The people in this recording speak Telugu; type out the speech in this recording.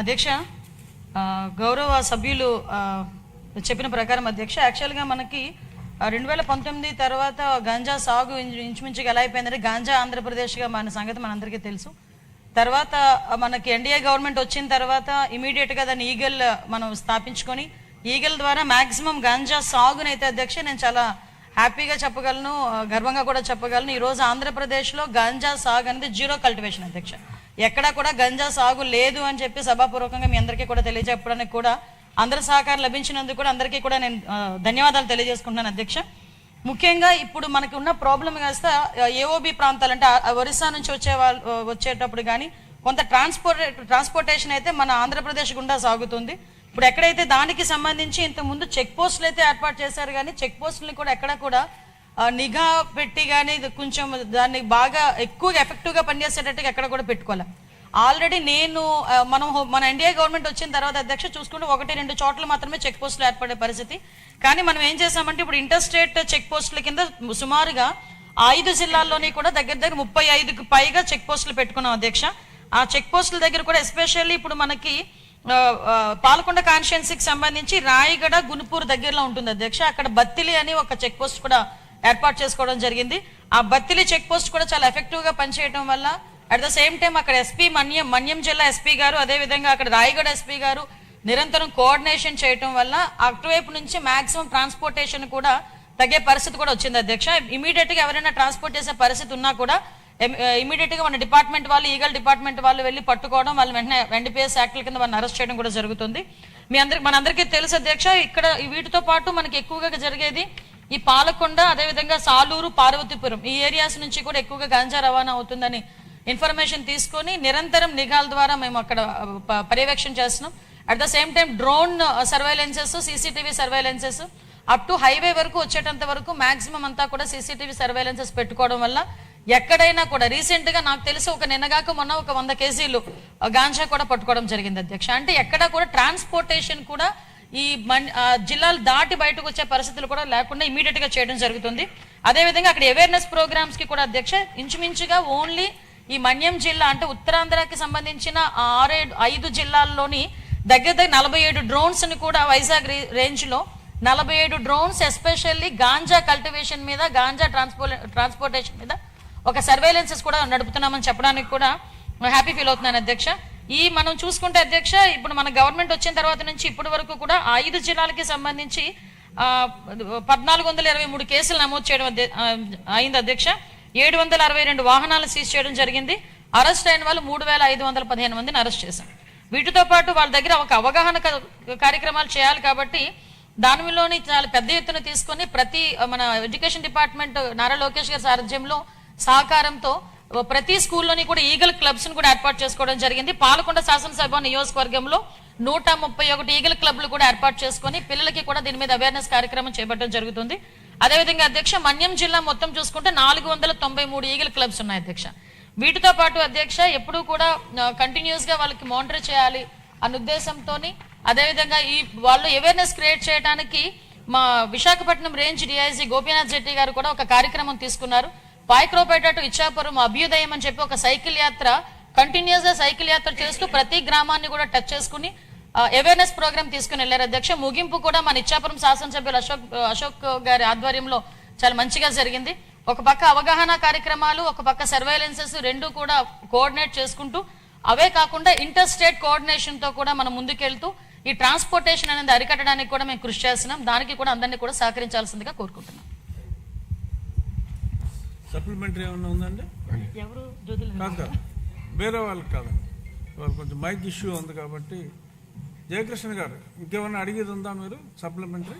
అధ్యక్ష, గౌరవ సభ్యులు చెప్పిన ప్రకారం అధ్యక్ష, యాక్చువల్గా మనకి 2019 తర్వాత గంజా సాగు ఇంచుమించుగా ఎలా అయిపోయిందంటే గాంజా ఆంధ్రప్రదేశ్గా మన సంగతి మనందరికీ తెలుసు. తర్వాత మనకి ఎన్డీఏ గవర్నమెంట్ వచ్చిన తర్వాత ఇమీడియట్గా దాన్ని ఈగల్ మనం స్థాపించుకొని ఈగల్ ద్వారా మ్యాక్సిమం గాంజా సాగునైతే అధ్యక్ష నేను చాలా హ్యాపీగా చెప్పగలను, గర్వంగా కూడా చెప్పగలను. ఈరోజు ఆంధ్రప్రదేశ్లో గాంజా సాగు అనేది జీరో కల్టివేషన్ అధ్యక్ష. ఎక్కడా కూడా గంజా సాగు లేదు అని చెప్పి సభాపూర్వకంగా మీ అందరికీ కూడా తెలియజెప్పడానికి కూడా అందరి సహకారం లభించినందుకు కూడా అందరికీ కూడా నేను ధన్యవాదాలు తెలియజేసుకుంటున్నాను అధ్యక్ష. ముఖ్యంగా ఇప్పుడు మనకి ఉన్న ప్రాబ్లం కాస్త ఏఓబి ప్రాంతాలు అంటే ఒరిస్సా నుంచి వచ్చేటప్పుడు కానీ కొంత ట్రాన్స్పోర్టేషన్ అయితే మన ఆంధ్రప్రదేశ్ గుండా సాగుతుంది. ఇప్పుడు ఎక్కడైతే దానికి సంబంధించి ఇంతకుముందు చెక్ పోస్టులు అయితే ఏర్పాటు చేశారు, కానీ చెక్ పోస్టులని కూడా ఎక్కడ కూడా నిఘా పెట్టి కానీ కొంచెం దాన్ని బాగా ఎక్కువగా ఎఫెక్టివ్గా పనిచేసేటట్టుగా ఎక్కడ కూడా పెట్టుకోవాలి. ఆల్రెడీ మన ఎన్డీఏ గవర్నమెంట్ వచ్చిన తర్వాత అధ్యక్ష చూసుకుంటే 1-2 చోట్ల మాత్రమే చెక్ పోస్టులు ఏర్పడే పరిస్థితి. కానీ మనం ఏం చేసామంటే ఇప్పుడు ఇంటర్ స్టేట్ చెక్ పోస్టుల కింద సుమారుగా 5 జిల్లాల్లోని కూడా దగ్గర 35కు పైగా చెక్ పోస్టులు పెట్టుకున్నాం అధ్యక్ష. ఆ చెక్ పోస్టుల దగ్గర కూడా ఎస్పెషల్లీ ఇప్పుడు మనకి పాలకొండ కాన్స్టిట్యుయెన్సీకి సంబంధించి రాయగడ గునుపూర్ దగ్గరలో ఉంటుంది అధ్యక్ష. అక్కడ బత్తిలి అని ఒక చెక్ పోస్ట్ కూడా ఏర్పాటు చేసుకోవడం జరిగింది. ఆ బత్తిలి చెక్ పోస్ట్ కూడా చాలా ఎఫెక్టివ్గా పనిచేయడం వల్ల అట్ ద సేమ్ టైం అక్కడ ఎస్పీ మన్యం జిల్లా ఎస్పీ గారు, అదేవిధంగా అక్కడ రాయగడ ఎస్పీ గారు నిరంతరం కోఆర్డినేషన్ చేయడం వల్ల అటువైపు నుంచి మాక్సిమం ట్రాన్స్పోర్టేషన్ కూడా తగ్గే పరిస్థితి కూడా వచ్చింది అధ్యక్ష. ఇమీడియట్గా ఎవరైనా ట్రాన్స్పోర్ట్ చేసే పరిస్థితి ఉన్నా కూడా ఇమీడియట్గా మన డిపార్ట్మెంట్ వాళ్ళు ఈగల్ డిపార్ట్మెంట్ వాళ్ళు వెళ్ళి పట్టుకోవడం, వాళ్ళు వెంటనే ఎన్డీపీఎస్ యాక్ట్ల కింద వాళ్ళని అరెస్ట్ చేయడం కూడా జరుగుతుంది. మనందరికీ తెలుసు అధ్యక్ష, ఇక్కడ వీటితో పాటు మనకి ఎక్కువగా జరిగేది ఈ పాలకొండ, అదేవిధంగా సాలూరు, పార్వతీపురం ఈ ఏరియాస్ నుంచి కూడా ఎక్కువగా గాంజా రవాణా అవుతుందని ఇన్ఫర్మేషన్ తీసుకొని నిరంతరం నిఘాల ద్వారా మేము అక్కడ పర్యవేక్షణ చేస్తున్నాం. At the same time drone surveillances, CCTV surveillances up to highway వరకు వచ్చేటంత వరకు మాక్సిమం అంతా కూడా సీసీటీవీ సర్వైలెన్సెస్ పెట్టుకోవడం వల్ల ఎక్కడైనా కూడా రీసెంట్గా నాకు తెలిసి నిన్నగాక మొన్న 100 కేజీలు గాంజా కూడా పట్టుకోవడం జరిగింది అధ్యక్ష. అంటే ఎక్కడ కూడా ట్రాన్స్పోర్టేషన్ కూడా ఈ జిల్లాలు దాటి బయటకు వచ్చే పరిస్థితులు కూడా లేకుండా ఇమీడియట్గా చేయడం జరుగుతుంది. అదేవిధంగా అక్కడ అవేర్నెస్ ప్రోగ్రామ్స్కి కూడా అధ్యక్ష ఇంచుమించుగా ఓన్లీ ఈ మన్యం జిల్లా అంటే ఉత్తరాంధ్రకి సంబంధించిన 5 జిల్లాల్లోని దగ్గర 47 డ్రోన్స్ని కూడా వైజాగ్ రేంజ్లో 47 డ్రోన్స్ ఎస్పెషల్లీ గాంజా కల్టివేషన్ మీద, గాంజా ట్రాన్స్పోర్టేషన్ మీద ఒక సర్వేలెన్సెస్ కూడా నడుపుతున్నామని చెప్పడానికి కూడా హ్యాపీ ఫీల్ అవుతున్నాను అధ్యక్ష. మనం చూసుకుంటే అధ్యక్ష ఇప్పుడు మన గవర్నమెంట్ వచ్చిన తర్వాత నుంచి ఇప్పటి వరకు కూడా 5 జిల్లాలకి సంబంధించి 1423 కేసులు నమోదు చేయడం అయింది అధ్యక్ష. 762 వాహనాలను సీజ్ చేయడం జరిగింది. అరెస్ట్ అయిన వాళ్ళు 3515 మందిని అరెస్ట్ చేశాం. వీటితో పాటు వాళ్ళ దగ్గర ఒక అవగాహన కార్యక్రమాలు చేయాలి కాబట్టి దానిలోని చాలా పెద్ద ఎత్తున తీసుకొని ప్రతి మన ఎడ్యుకేషన్ డిపార్ట్మెంట్ నారా లోకేష్ గారి సారథ్యంలో సహకారంతో ప్రతి స్కూల్లోని కూడా ఈగల్ క్లబ్స్ ను కూడా ఏర్పాటు చేసుకోవడం జరిగింది. పాలకొండ శాసనసభ నియోజకవర్గంలో 131 ఈగల్ క్లబ్లు కూడా ఏర్పాటు చేసుకొని పిల్లలకి కూడా దీని మీద అవేర్నెస్ కార్యక్రమం చేపట్టడం జరుగుతుంది. అదేవిధంగా అధ్యక్ష మన్యం జిల్లా మొత్తం చూసుకుంటే 493 ఈగల్ క్లబ్స్ ఉన్నాయి అధ్యక్ష. వీటితో పాటు అధ్యక్ష ఎప్పుడూ కూడా కంటిన్యూస్ గా వాళ్ళకి మానిటర్ చేయాలి అన్న ఉద్దేశంతో అదేవిధంగా వాళ్ళు అవేర్నెస్ క్రియేట్ చేయడానికి మా విశాఖపట్నం రేంజ్ డిఐజీ గోపీనాథ్ జెట్టి గారు కూడా ఒక కార్యక్రమం తీసుకున్నారు. పాయక్రోపేట టు ఇచ్చాపురం అభ్యుదయం అని చెప్పి ఒక సైకిల్ యాత్ర కంటిన్యూస్ గా సైకిల్ యాత్ర చేస్తూ ప్రతి గ్రామాన్ని కూడా టచ్ చేసుకుని అవేర్నెస్ ప్రోగ్రామ్ తీసుకుని వెళ్ళారు అధ్యక్ష. ముగింపు కూడా మన ఇచ్చాపురం శాసనసభ్యులు అశోక్ గారి ఆధ్వర్యంలో చాలా మంచిగా జరిగింది. ఒక పక్క అవగాహన కార్యక్రమాలు, ఒక పక్క సర్వేలెన్సెస్ రెండు కూడా కోఆర్డినేట్ చేసుకుంటూ అవే కాకుండా ఇంటర్ స్టేట్ కోఆర్డినేషన్ తో కూడా మనం ముందుకెళ్తూ ఈ ట్రాన్స్పోర్టేషన్ అనేది అరికట్టడానికి కూడా మేము కృషి చేస్తున్నాం. దానికి కూడా అందరినీ కూడా సహకరించాల్సిందిగా కోరుకుంటున్నాం. సప్లిమెంటరీ ఏమన్నా ఉందండి? ఎవరు వేరే వాళ్ళకి కాదండి, వాళ్ళు కొంచెం మైక్ ఇష్యూ ఉంది కాబట్టి. జయకృష్ణ గారు ఇంకేమన్నా అడిగేది ఉందా మీరు సప్లిమెంటరీ?